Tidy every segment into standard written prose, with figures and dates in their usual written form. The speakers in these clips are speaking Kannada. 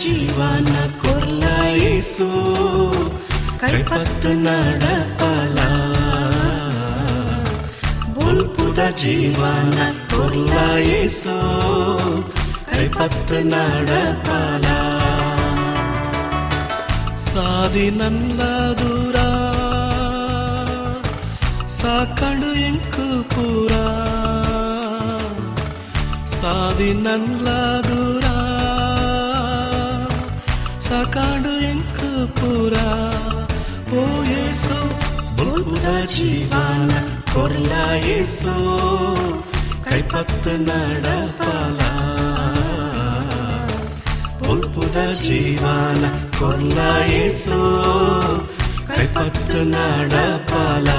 ಜೀವನ ಕೊರ್ಲ ಯೇಸು ಕೈಪತ್ತು ನಡಪಲ ಬೊಲ್ಪುದ ಜೀವನ ಕೊರ್ಲ ಯೇಸು ಕೈಪತ್ತು ನಡಪಲ ಸಾದಿ ನನ್ನ ದೂರ ಸಾಕಂಡು ಎಂಕು ಪೂರ ಸಾದಿ ನನ್ನ ದೂರ ಸಾಕಾಂಡು ಎಂಕು ಪೂರ ಓ ಯೇಸು ಬೊಲ್ಪುದ ಜೀವನ ಕೊರ್ಲ ಯೇಸು ಕೈಪತ್ತು ನಡಪಲ ಬೊಲ್ಪುದ ಜೀವನ ಕೊರ್ಲ ಯೇಸು ಕೈಪತ್ತು ನಡಪಲ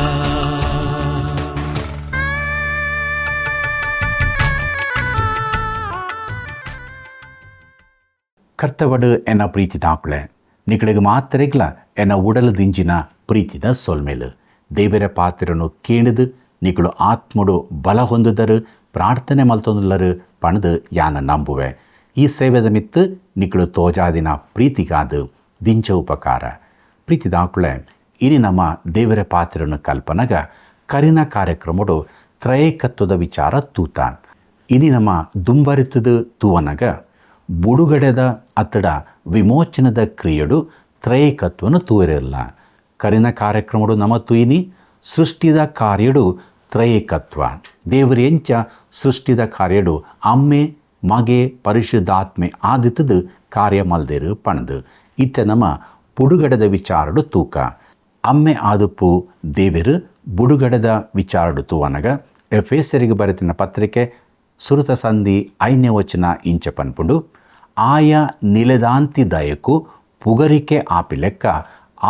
ಕರ್ತವಡು ಎನ್ನ ಪ್ರೀತಿದಾಕ್ಳೆ ನಿಗಳಿಗೆ ಮಾತ್ರೆಗ್ಲ ಎನ್ನ ಉಡಲು ದಿಂಜಿನ ಪ್ರೀತಿದ ಸೊಲ್ಮೇಲು ದೇವರ ಪಾತ್ರನು ಕೇಳಿದು ನಿಗಳು ಆತ್ಮಡು ಬಲ ಹೊಂದಿದರು ಪ್ರಾರ್ಥನೆ ಮಲ್ತೊಂದುಲ್ಲರು ಪಣದು ಯಾನ ನಂಬುವೆ ಈ ಸೇವೆದ ಮಿತ್ತು ನಿಗಳು ತೋಜಾದಿನ ಪ್ರೀತಿಗಾದು ದಿಂಚ ಉಪಕಾರ ಪ್ರೀತಿದಾಕ್ಳೆ ಇನಿ ನಮ್ಮ ದೇವರ ಪಾತ್ರನು ಕಲ್ಪನಗ ಕರಿನ ಕಾರ್ಯಕ್ರಮಡು ತ್ರಯೇಕತ್ವದ ವಿಚಾರ ತೂತಾನ್ ಇನಿ ನಮ್ಮ ದುಂಬರಿತದ ತೂವನಗ ಬುಡುಗಡೆದ ಅತ್ತಡ ವಿಮೋಚನದ ಕ್ರಿಯೆಡು ತ್ರೈಕತ್ವನು ತೂರಿರಲ್ಲ ಕರಿನ ಕಾರ್ಯಕ್ರಮಡು ನಮ್ಮ ತುಯಿನಿ ಸೃಷ್ಟಿದ ಕಾರ್ಯಡು ತ್ರೈಕತ್ವ ದೇವರು ಎಂಚ ಸೃಷ್ಟಿದ ಕಾರ್ಯಡು ಅಮ್ಮೆ ಮಗೆ ಪರಿಶುದ್ಧಾತ್ಮೆ ಆದಿತದ ಕಾರ್ಯ ಮಲ್ದೇರು ಪಣದು ಇತ್ತ ನಮ್ಮ ಬುಡುಗಡೆದ ವಿಚಾರಡು ತೂಕ ಅಮ್ಮೆ ಆದುಪ್ಪು ದೇವರು ಬುಡುಗಡೆದ ವಿಚಾರಡು ತೂವನಗ ಎಫೆಸರಿಗೆ ಬರೆತಿನ ಪತ್ರಿಕೆ ಸುರುತ ಸಂಧಿ 5ನೇ ವಚನ ಇಂಚ ಪನ್ಪುಡು ಆಯಾ ನಿಲೆದಾಂತಿ ದಯಕು ಪುಗರಿಕೆ ಆಪಿ ಲೆಕ್ಕ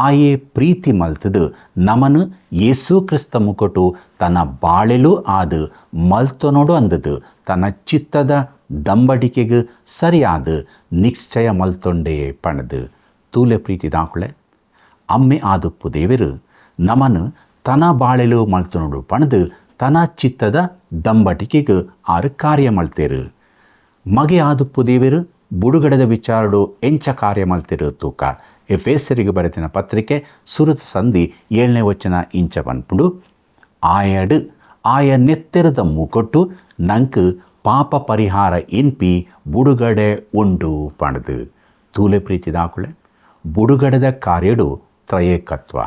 ಆಯೇ ಪ್ರೀತಿ ಮಲ್ತದು ನಮನು ಯೇಸು ಕ್ರಿಸ್ತ ಮುಕಟು ತನ್ನ ಬಾಳೆಲು ಆದು ಮಲ್ತೊನೋಡು ಅಂದದು ತನ್ನ ಚಿತ್ತದ ದಂಬಡಿಕೆಗೆ ಸರಿಯಾದ ನಿಶ್ಚಯ ಮಲ್ತೊಂಡೇ ಪಣದು ತೂಲೆ ಪ್ರೀತಿ ದಾಕುಳೆ ಅಮ್ಮೆ ಆದುಪ್ಪು ದೇವರು ನಮನು ತನ್ನ ಬಾಳೆಲು ಮಲ್ತೊನೋಡು ಪಣದು ತನ್ನ ಚಿತ್ತದ ದಂಬಟಿಕೆಗೆ ಆರು ಕಾರ್ಯ ಮಲ್ತೇರು ಮಗೆ ಆದುಪ್ಪು ದೇವರು ಬುಡುಗಡೆದ ವಿಚಾರಡು ಎಂಚ ಕಾರ್ಯ ಮಲ್ತಿರು ತೂಕ ಎಫೆಸರಿಗೆ ಬರೆತಿನ ಪತ್ರಿಕೆ ಸುರುತ ಸಂಧಿ 7ನೇ ವಚನ ಇಂಚ ಪನ್ಪುಡು ಆಯಡು ಆಯ ನೆತ್ತೆರದ ಮೂಕೊಟ್ಟು ನಂಕು ಪಾಪ ಪರಿಹಾರ ಎನ್ಪಿ ಬುಡುಗಡೆ ಉಂಡು ಪಣದು ತೂಲೆ ಪ್ರೀತಿ ದಾಕುಳೆ ಬುಡುಗಡೆದ ಕಾರ್ಯಡು ತ್ರಯೇಕತ್ವ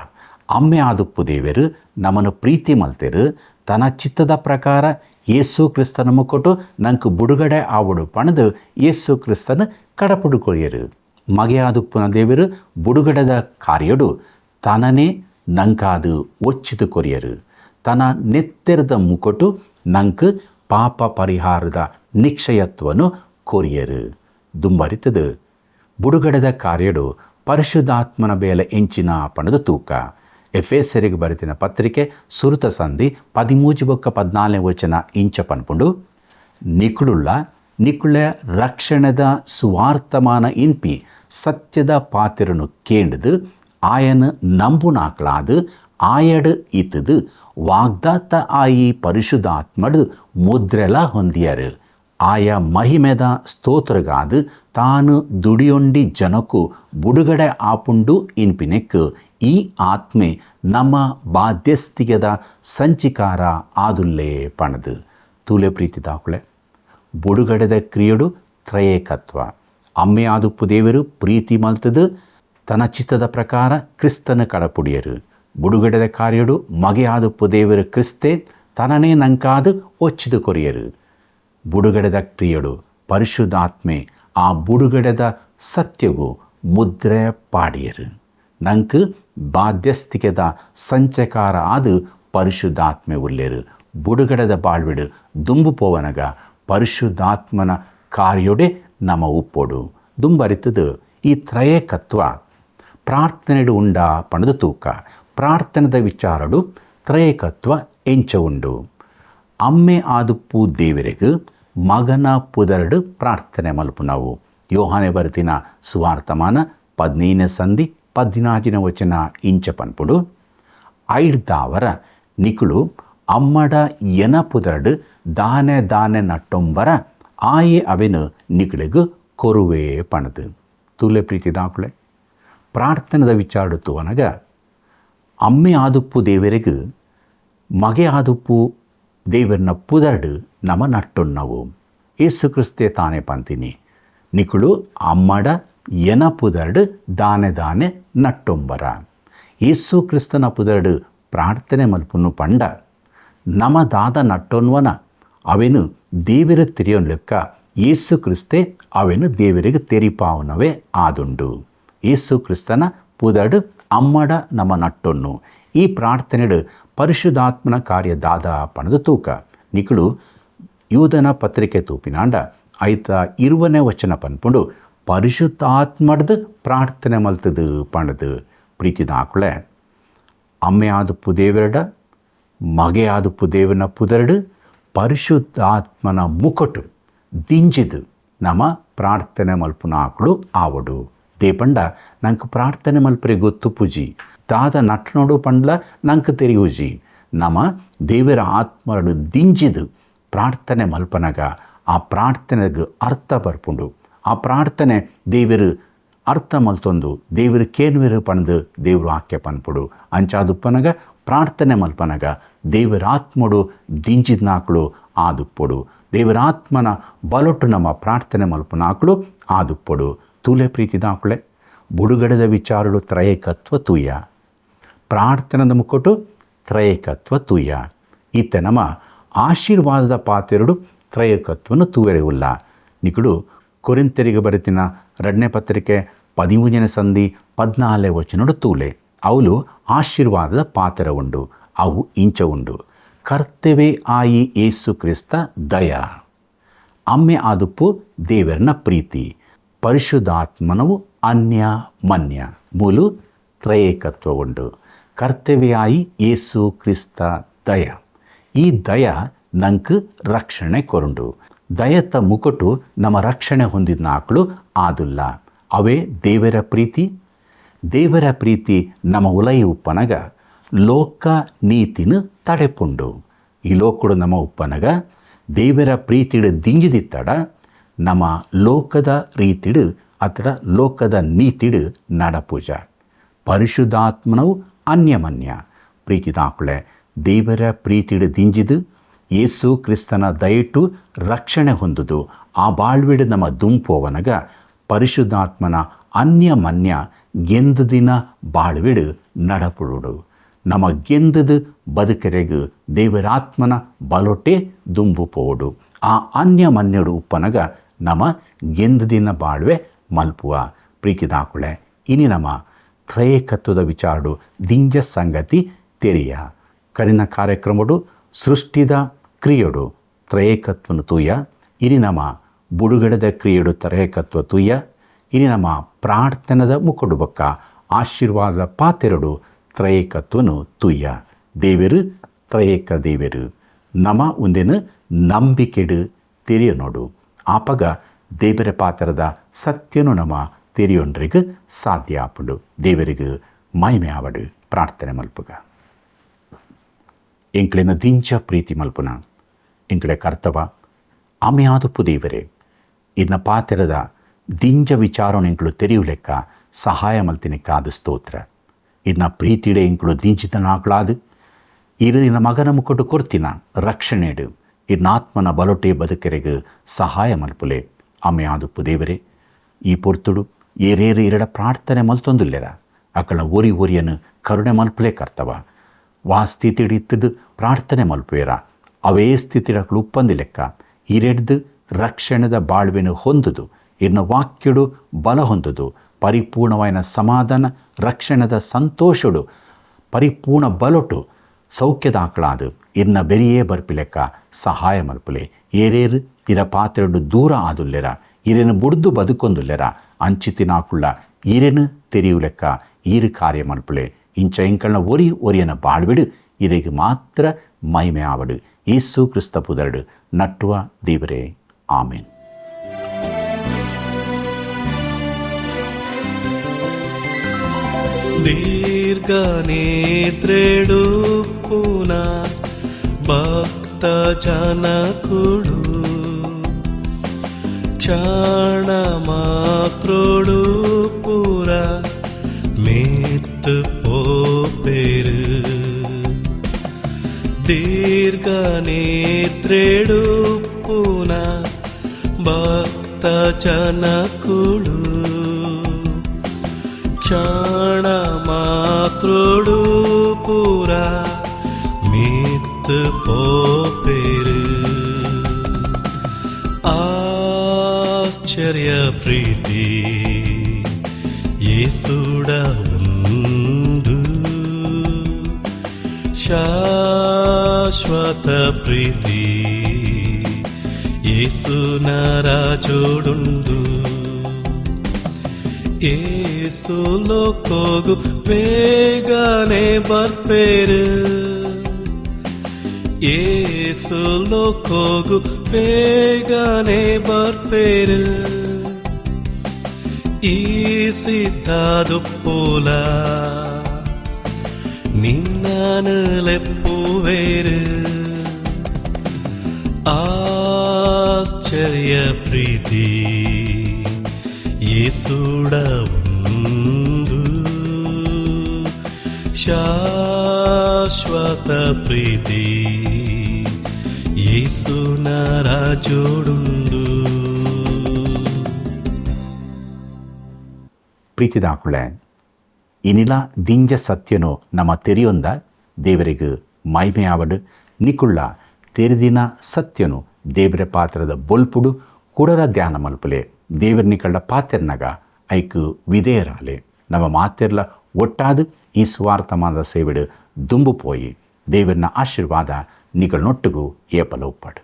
ಅಮ್ಮೆ ಆದುಪ್ಪು ದೇವರು ನಮ್ಮನ್ನು ಪ್ರೀತಿ ಮಲ್ತೇರು ತನ್ನ ಚಿತ್ತದ ಪ್ರಕಾರ ಯೇಸು ಕ್ರಿಸ್ತನ ಮುಕೊಟ್ಟು ನಂಕು ಬುಡುಗಡೆ ಆವಡು ಪಣದು ಯೇಸು ಕ್ರಿಸ್ತನ ಕಡಪುಡುಕೊಯ್ಯರು ಮಗೆ ಆದುಪ್ಪುನ ದೇವರು ಬುಡುಗಡೆದ ಕಾರ್ಯಡು ತನನೇ ನಂಕಾದು ಒಚ್ಚಿದು ಕೊರಿಯರು ತನ್ನ ನೆತ್ತೆರದ ಮುಕೊಟ್ಟು ನಂಕು ಪಾಪ ಪರಿಹಾರದ ನಿಕ್ಷಯತ್ವನು ಕೊರಿಯರು ದುಂಬರಿತದು ಬುಡುಗಡೆದ ಕಾರ್ಯಡು ಪರಿಶುದ್ಧಾತ್ಮನ ಬೇಲೆ ಎಂಚಿನ ಪಣದು ತೂಕ ಎಫೆಸರಿಗೆ ಬರೆತಿನ ಪತ್ರಿಕೆ ಸುರುತ ಸಂಧಿ 13-14ನೇ ವಚನ ಇಂಚ ಪನ್ಪುಂಡು ನಿಕುಳ ರಕ್ಷಣದ ಸುವಾರ್ತಮಾನ ಇನ್ಪಿ ಸತ್ಯದ ಪಾತಿರನು ಕೇಂಡದು ಆಯನ ನಂಬುನಾಕ್ಲಾದು ಆಯಡು ಇತ್ತದು ವಾಗ್ದಾತ ಆಯಿ ಪರಿಶುದ್ಧಾತ್ಮಡು ಮುದ್ರೆಲ ಹೊಂದಿಯರು ಆಯ ಮಹಿಮೆದ ಸ್ತೋತ್ರಗಾದು ತಾನು ದುಡಿಯೊಂಡಿ ಜನಕ್ಕೂ ಬುಡುಗಡೆ ಆಪುಂಡು ಇನ್ಪಿನೆಕ್ಕು ಈ ಆತ್ಮೆ ನಮ್ಮ ಬಾಧ್ಯಸ್ಥಿಗದ ಸಂಚಿಕಾರ ಆದುಲ್ಲೇ ಪಣದು ತೂಲೆ ಪ್ರೀತಿ ದಾಕುಳೆ ಬುಡುಗಡೆದ ಕ್ರಿಯೆಡು ತ್ರಯೇಕತ್ವ ಅಮ್ಮೆ ಆದುಪ್ಪು ದೇವರು ಪ್ರೀತಿ ಮಲ್ತದು ತನ್ನ ಚಿತ್ತದ ಪ್ರಕಾರ ಕ್ರಿಸ್ತನ ಕಡಪುಡಿಯರು ಬುಡುಗಡೆದ ಕಾರ್ಯಡು ಮಗೆ ಆದುಪ್ಪು ದೇವರು ಕ್ರಿಸ್ತೆ ತನನೇ ನಂಕಾದು ಒಚ್ಚಿದು ಕೊರಿಯರು ಬುಡುಗಡೆದ ಕ್ರಿಯೆಡು ಪರಿಶುದ್ಧಾತ್ಮೆ ಆ ಬುಡುಗಡೆದ ಸತ್ಯಗೂ ಮುದ್ರೆ ಪಾಡಿಯರು ನಂಕು ಬಾಧ್ಯಸ್ಥಿಕೆದ ಸಂಚಕಾರ ಆದು ಪರಿಶುದ್ಧಾತ್ಮೆ ಉಲ್ಲೇರು ಬುಡುಗಡೆದ ಬಾಳ್ವಿಡು ದುಂಬು ಪೋವನಗ ಪರಿಶುದ್ಧಾತ್ಮನ ಕಾರ್ಯೊಡೆ ನಮ ಉಪ್ಪೊಡು ದುಂಬರಿತದು ಈ ತ್ರಯೇಕತ್ವ ಪ್ರಾರ್ಥನೆಡು ಉಂಡ ಪಣದು ತೂಕ ಪ್ರಾರ್ಥನೆದ ವಿಚಾರಡು ತ್ರಯೇಕತ್ವ ಎಂಚ ಉಂಡು ಅಮ್ಮೆ ಆದುಪ್ಪು ದೇವರಿಗೆ ಮಗನ ಪುದರಡು ಪ್ರಾರ್ಥನೆ ಮಲ್ಪು ನಾವು ಯೋಹಾನೆ ಬರೆತಿನ ಸುವಾರ್ತಮಾನ 15ನೇ ಸಂಧಿ 14ನೇ ವಚನ ಇಂಚ ಪನ್ಪುಡು ಐಡ್ದಾವರ ನಿಕುಳು ಅಮ್ಮಡ ಎನಪುದರಡು ದಾನೆ ನಟ್ಟೊಂಬರ ಆಯೆ ಅವೆನು ನಿಕಳಿಗು ಕೊರುವೆ ಪಣದು ತೂಲೆ ಪ್ರೀತಿ ದಾಖಲೆ ಪ್ರಾರ್ಥನೆದ ವಿಚಾರತ್ತು ಅನಗ ಅಮ್ಮೆ ಆದುಪ್ಪು ದೇವರಿಗೂ ಮಗೆ ಆದುಪ್ಪು ದೇವರನ್ನ ಪುದರ್ಡು ನಮ್ಮ ನಟ್ಟೊನ್ನವು ಏಸು ಕ್ರಿಸ್ತೆ ತಾನೇ ಪಂತಿನಿ ನಿಕುಳು ಅಮ್ಮಡ ಎನ ಪುದರ್ಡು ದಾನೆ ದಾನೆ ನಟ್ಟೊಂಬರ ಏಸು ಕ್ರಿಸ್ತನ ಪುದರ್ಡು ಪ್ರಾರ್ಥನೆ ಮಲ್ಪುನ್ನು ಪಂಡ ನಮ ದಾದ ನಟ್ಟೊನ್ವನ ಅವೆನು ದೇವರ ತಿರಿಯೋನ್ ಲೆಕ್ಕ ಏಸು ಕ್ರಿಸ್ತೆ ಅವೆನು ದೇವರಿಗೆ ತೆರಿಪಾವನವೇ ಆದುಂಡು ಏಸು ಕ್ರಿಸ್ತನ ಪುದರ್ಡು ಅಮ್ಮಡ ನಮ್ಮ ನಟ್ಟೊನ್ನು ಈ ಪ್ರಾರ್ಥನೆಡು ಪರಿಶುದ್ಧಾತ್ಮನ ಕಾರ್ಯ ದಾದ ಪಣದ ತೂಕ ನಿಕುಳು ಯೂದನ ಪತ್ರಿಕೆ ತೂಪಿನಾಂಡ ಐತ 20ನೇ ವಚನ ಪನ್ಪುಂಡು ಪರಿಶುದ್ಧಾತ್ಮಡ್ದು ಪ್ರಾರ್ಥನೆ ಮಲ್ತದು ಪಣದು ಪ್ರೀತಿದ ಆಕುಳೆ ಅಮ್ಮೆ ಆದುಪ್ಪು ದೇವರಡ ಮಗೆ ಆದುಪ್ಪು ದೇವನ ಪುದರ್ಡು ಪರಿಶುದ್ಧಾತ್ಮನ ಮುಕಟು ದಿಂಜಿದು ನಮ್ಮ ಪ್ರಾರ್ಥನೆ ಮಲ್ಪುನ ಆಕಳು ಆವಡು ದೇಪಂಡ ನಂಗೆ ಪ್ರಾರ್ಥನೆ ಮಲ್ಪರೆ ಗೊತ್ತು ಪೂಜಿ ದಾದ ನಟ್ನೋಡು ಪಂಡ್ಲ ನಂಗೆ ತೆರಿಯುಜಿ ನಮ್ಮ ದೇವರ ಆತ್ಮರಡು ದಿಂಜಿದು ಪ್ರಾರ್ಥನೆ ಮಲ್ಪನಗ ಆ ಪ್ರಾರ್ಥನೆಗೆ ಅರ್ಥ ಬರ್ಪುಂಡು ಆ ಪ್ರಾರ್ಥನೆ ದೇವರು ಅರ್ಥ ಮಲ್ತೊಂದು ದೇವರು ಕೇನ್ವೇರು ಪಣದು ದೇವರು ಆಕೆ ಪನ್ಪುಡು ಅಂಚಾದುಪ್ಪನಗ ಪ್ರಾರ್ಥನೆ ಮಲ್ಪನಗ ದೇವರ ಆತ್ಮಡು ದಿಂಜಿದ್ನಾಕ್ಳು ಆದುಪ್ಪಡು ದೇವರ ಆತ್ಮನ ಬಲೊಟ್ಟು ನಮ್ಮ ಪ್ರಾರ್ಥನೆ ಮಲ್ಪನಾಕ್ಳು ಆದುಪ್ಪಡು ತೂಲೆ ಪ್ರೀತಿದಾಕುಳೆ ಬುಡುಗಡದ ವಿಚಾರಗಳು ತ್ರಯೇಕತ್ವ ತೂಯ ಪ್ರಾರ್ಥನೆದ ಮುಕ್ಕೊಟ್ಟು ತ್ರಯೇಕತ್ವ ತೂಯ ಈತ ನಮ್ಮ ಆಶೀರ್ವಾದದ ಪಾತ್ರೆರಡು ತ್ರಯೇಕತ್ವನು ತೂವೆರೆಯುಲ್ಲ ನಿಕುಡು ಕೊರಿಂತರಿಗೆ ಬರೆತಿನ 2ನೇ ಪತ್ರಿಕೆ 13ನೇ ಸಂಧಿ 14ನೇ ವಚನಡು ತೂಲೆ ಅವಳು ಆಶೀರ್ವಾದದ ಪಾತ್ರ ಉಂಡು ಅವು ಇಂಚ ಉಂಡು ಕರ್ತವ್ಯ ಆಯಿ ಏಸು ಕ್ರಿಸ್ತ ದಯ ಅಮ್ಮೆ ಆದುಪ್ಪು ದೇವರನ ಪ್ರೀತಿ ಪರಿಶುದ್ಧಾತ್ಮನವು ಅನ್ಯ ಮನ್ಯ ಮೂಲು ತ್ರಯೇಕತ್ವ ಉಂಡು ಕರ್ತವ್ಯಾಯಿ ಏಸು ಕ್ರಿಸ್ತ ದಯ ಈ ದಯ ನಂಗೆ ರಕ್ಷಣೆ ಕೊರುಂಡು ದಯತ ಮುಕಟು ನಮ್ಮ ರಕ್ಷಣೆ ಹೊಂದಿದ ನಾಕ್ಳು ಆದುಲ್ಲ ಅವೇ ದೇವರ ಪ್ರೀತಿ ನಮ್ಮ ಉಲಯಿ ಉಪ್ಪನಗ ಲೋಕ ನೀತಿನ ತಡೆಪುಂಡು ಈ ಲೋಕಡು ನಮ್ಮ ಉಪ್ಪನಗ ದೇವರ ಪ್ರೀತಿಡು ದಿಂಜಿದಿತ್ತಡ ನಮ್ಮ ಲೋಕದ ರೀತಿಡು ಅಥವಾ ಲೋಕದ ನೀತಿಡು ನಡಪೂಜ ಪರಿಶುದ್ಧಾತ್ಮನವು ಅನ್ಯಮನ್ಯ ಪ್ರೀತಿದಾಕುಳೆ ದೇವರ ಪ್ರೀತಿಡು ದಿಂಜಿದು ಯೇಸು ಕ್ರಿಸ್ತನ ದಯಟು ರಕ್ಷಣೆ ಹೊಂದುದು ಆ ಬಾಳ್ವಿಡು ನಮ್ಮ ದುಂಪೋವನಗ ಪರಿಶುದ್ಧಾತ್ಮನ ಅನ್ಯಮನ್ಯ ಗೆಂದ ದಿನ ಬಾಳ್ವಿಡು ನಡಪುಡು ನಮ್ಮ ಗೆಂದದು ಬದುಕರೆಗು ದೇವರಾತ್ಮನ ಬಲೊಟ್ಟೆ ದುಂಬು ಪೋಡು ಆ ಅನ್ಯಮನ್ಯಡು ಉಪ್ಪನಗ ನಮ್ಮ ಗೆಂದ ದಿನ ಬಾಳ್ವೆ ಮಲ್ಪುವ ಪ್ರೀತಿದಾಕುಳೆ ಇನಿ ನಮ್ಮ ತ್ರಯೇಕತ್ವದ ವಿಚಾರಡು ದಿಂಜ ಸಂಗತಿ ತೆರೆಯ ಕರಿನ ಕಾರ್ಯಕ್ರಮಡು ಸೃಷ್ಟಿದ ಕ್ರಿಯೆಡು ತ್ರಯೇಕತ್ವನು ತೂಯ ಇನಿ ನಮ್ಮ ಬುಡುಗಡದ ಕ್ರಿಯೆಡು ತ್ರಯೇಕತ್ವ ತೂಯ ಇನಿ ನಮ್ಮ ಪ್ರಾರ್ಥನದ ಮುಕಡು ಬಕ್ಕ ಆಶೀರ್ವಾದ ಪಾತೆರಡು ತ್ರಯೇಕತ್ವನು ತೂಯ ದೇವರು ತ್ರಯೇಕ ದೇವರು ನಮ ಒಂದೇನು ನಂಬಿಕೆಡು ತೆರೆಯ ನೋಡು ಆಪಗ ದೇವರ ಪಾತ್ರದ ಸತ್ಯನು ನಮ್ಮ ತೆರೆಯೊಂಡ್ರಿಗೆ ಸಾಧ್ಯ ಆಪುಡು ದೇವರಿಗೆ ಮಹಿಮೆ ಆವಡು ಪ್ರಾರ್ಥನೆ ಮಲ್ಪುಗ ಎಂಕ್ಲೆನ ದಿಂಚ ಪ್ರೀತಿ ಮಲ್ಪುನ ಎಂಕ್ಲೆ ಕರ್ತವ ಆಮೆಯಾದುಪ್ಪು ದೇವರೇ ಇನ್ನ ಪಾತ್ರದ ದಿಂಜ ವಿಚಾರನ ಎಂಕ್ಳು ತೆರೆಯು ಲೆಕ್ಕ ಸಹಾಯ ಮಲ್ತಿನಿಕ್ಕಾದ ಸ್ತೋತ್ರ ಇನ್ನ ಪ್ರೀತಿಡೆ ಎಂಕ್ಳು ದಿಂಚಿತನಾಗ್ಲಾದು ಇನ್ನ ಮಗನ ಮುಕ್ಕಟ್ಟು ಕೊರ್ತಿನ ರಕ್ಷಣೆಡು ಇನ್ನಾತ್ಮನ ಬಲೊಟೆ ಬದುಕರೆಗೆ ಸಹಾಯ ಮಲ್ಪುಲೆ ಆಮೆಯಾದುಪ್ಪು ದೇವರೇ ಈ ಪೊರ್ತುಡು ಏರೇರು ಎರಡ ಪ್ರಾರ್ಥನೆ ಮಲ್ತೊಂದುಲ್ಲೆರ ಅಕ್ಕಳ ಒರಿಯನ್ನು ಕರುಣೆ ಮಲ್ಪುಲೆ ಕರ್ತವ ವಾ ಸ್ಥಿತಿಡಿತ್ತದು ಪ್ರಾರ್ಥನೆ ಮಲ್ಪುವೆರ ಅವೇ ಸ್ಥಿತಿಡಕ್ಕಳು ಉಪ್ಪಂದಿ ಲೆಕ್ಕ ಇರೆಡ್ದು ರಕ್ಷಣೆದ ಬಾಳ್ವೆನು ಹೊಂದುದು ಇನ್ನು ವಾಕ್ಯಡು ಬಲ ಹೊಂದುದು ಪರಿಪೂರ್ಣವಾದ ಸಮಾಧಾನ ರಕ್ಷಣೆದ ಸಂತೋಷಡು ಪರಿಪೂರ್ಣ ಬಲೊಟು ಸೌಖ್ಯದ ಆಕಳಾದು ಇನ್ನ ಬೆರಿಯೇ ಬರ್ಪಿಲೆಕ್ಕ ಸಹಾಯ ಮಲ್ಪುಲೆ ಏರೇರು ಇರ ಪಾತ್ರೆಡು ದೂರ ಆದುಲ್ಲೆರ ಇರೇನು ಬುಡ್ದು ಬದುಕೊಂದುಲ್ಲೆರ ಅಂಚಿತಿನಾಕುಳ್ಳ ಇರೇನು ತೆರೆಯು ಲೆಕ್ಕ ಈರು ಕಾರ್ಯ ಮಲ್ಪುಲೆ ಇಂಚ ಇಂಕಳ್ನ ಒರಿಯನ ಬಾಳ್ಬಿಡು ಇರೆಗೆ ಮಾತ್ರ ಮಹಿಮೆ ಆವಡು ಯೇಸು ಕ್ರಿಸ್ತ ಪುದರ್ಡು ನಟ್ಟುವ ದೇವರೇ ಆಮೇನ್. దీర్ఘనేత్రుడు పూన భక్త జనకుడు ಕ್ಷಣ ಮಾತ್ರೋಡು ಪೂರ ಮೇತ್ ಪೋಪೇರು ದೀರ್ಘ ನೇತ್ರೇಡು ಪೂನ ಭಕ್ತ ಜನಕುಳು ಕ್ಷಣ ಮಾತ್ರೋಡು ಪೂರ ಮೇತ್ ಪೋಪೇರು ಆಶ್ಚರ್ಯ ಪ್ರೀತಿ ಯೇಸುಡ ಒಂದು ಶಾಶ್ವತ ಪ್ರೀತಿ ಯೇಸುನ ರಾಜೋಡುಂಡು ಯೇಸು ಲೋಕೋಗು ಬೇಗನೆ ಬರ್ಪೇರು ಯೇಸು ಲೋಕೋಗು ಬೇಗನೆ ಬರ್ಪೇರು ಈ ಸಿದ್ಧಾದು ಪೋಲ ನಿನ್ನನು ಲೆಪ್ಪುವೇರು ಆಶ್ಚರ್ಯ ಪ್ರೀತಿ ಯೇಸುಡ ಒಂದು ಶಾಶ್ವತ ಪ್ರೀತಿ ಯೇಸುನ ರಾಜೋಡುಂಡು. ಪ್ರೀತಿದಾಕುಳೆ ಇನಿಲ ದಿಂಜ ಸತ್ಯನು ನಮ್ಮ ತೆರೆಯೊಂದ ದೇವರಿಗೆ ಮೈಮೆಯಾವಡು ನಿಕುಳ್ಳ ತೆರೆದಿನ ಸತ್ಯನು ದೇವರ ಪಾತ್ರದ ಬೊಲ್ಪುಡು ಕುಡರ ಧ್ಯಾನ ಮಲ್ಪಲೆ ದೇವರ ನಿಕಳ್ಳ ಪಾತ್ರೆನಾಗ ಐಕು ವಿಧೇಯರಾಲೆ ನಮ್ಮ ಮಾತೆರ್ಲ ಒಟ್ಟಾದು ಈ ಸ್ವಾರ್ಥಮಾನದ ಸೇವೆಡು ದುಂಬು ಪೋಯಿ ದೇವರನ ಆಶೀರ್ವಾದ ನಿಕಳನೊಟ್ಟಿಗೂ ಏಪಲ ಉಪ್ಪಡು.